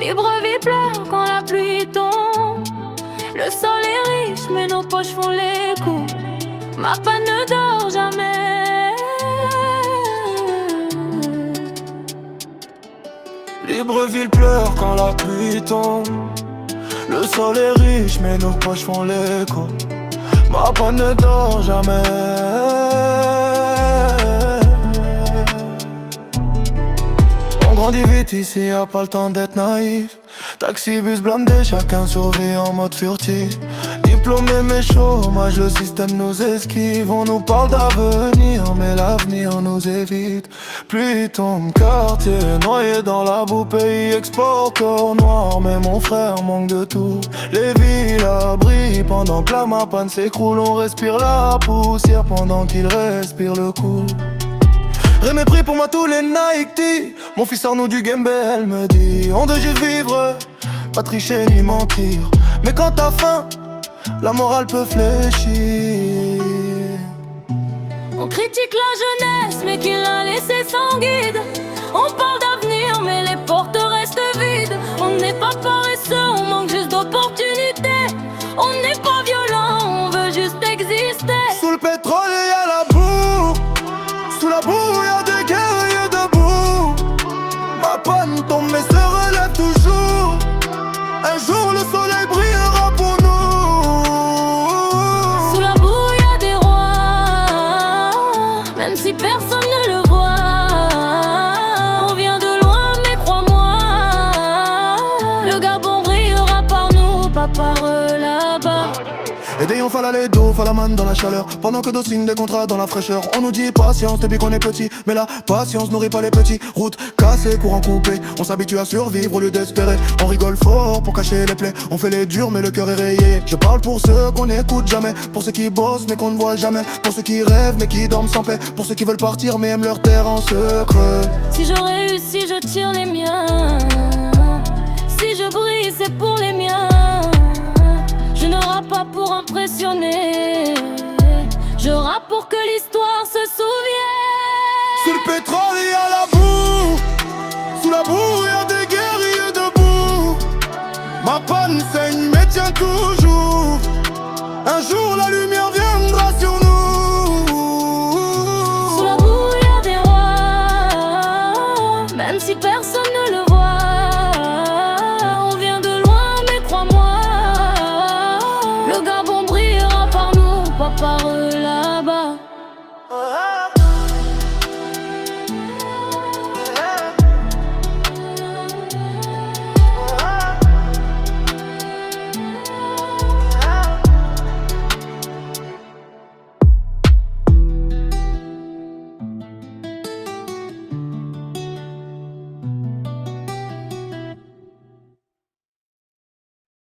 Libreville pleure quand la pluie tombe. Le sol est riche mais nos poches font les coups. Ma panne ne dort jamais. Libreville pleure quand la pluie tombe. Le sol est riche mais nos poches font l'écho. Ma panne ne dort jamais. On grandit vite ici, y'a pas le temps d'être naïf. Taxi, bus blindé, chacun survit en mode furtif. Diplômé mais chômage, le système nous esquive. On nous parle d'avenir, mais l'avenir nous évite. Pluie tombe, quartier noyé dans la boue. Pays exporteur noir, mais mon frère manque de tout. Les villes brillent pendant que la mapane s'écroule. On respire la poussière pendant qu'il respire le coup. Mépris pour moi tous les Nike T. Mon fils Arnaud du Game elle me dit: on doit juste vivre, pas tricher ni mentir. Mais quand t'as faim, la morale peut fléchir. On critique la jeunesse mais qui l'a laissé sans guide. On parle d'avenir mais les portes restent vides. On n'est pas paresseux, on manque juste d'opportunités. On n'est pas violent, on veut juste exister. Sous le pétrole y'a la boue. Sous la boue y'a des guerriers debout. Ma panne tombe mais se relève toujours. Un jour le soleil brillera pour nous. Sous la boue y'a des rois, même si personne ne le voit. On vient de loin mais crois-moi, le Gabon brillera par nous, pas par eux là-bas. Aidez Fala les dos, Falaman dans la chaleur. Pendant que d'autres signent des contrats dans la fraîcheur. On nous dit patience depuis qu'on est petit, mais la patience nourrit pas les petits. Route cassée, courant coupé, on s'habitue à survivre au lieu d'espérer. On rigole fort pour cacher les plaies. On fait les durs mais le cœur est rayé. Je parle pour ceux qu'on n'écoute jamais. Pour ceux qui bossent mais qu'on ne voit jamais. Pour ceux qui rêvent mais qui dorment sans paix. Pour ceux qui veulent partir mais aiment leur terre en secret. Si je réussis, je tire les miens. Si je brille, c'est pour les miens. Je ne rappe pas pour impressionner. Je rappe pour que l'histoire se souvienne. Sous le pétrole y'a la boue. Sous la boue y'a des guerriers debout. Ma panne saigne mais tient toujours. Un jour la lumière viendra sur nous. Sous la boue y'a des rois, même si personne ne le voit. On vient de loin mais crois-moi, le Gabon brillera par nous, pas par eux là.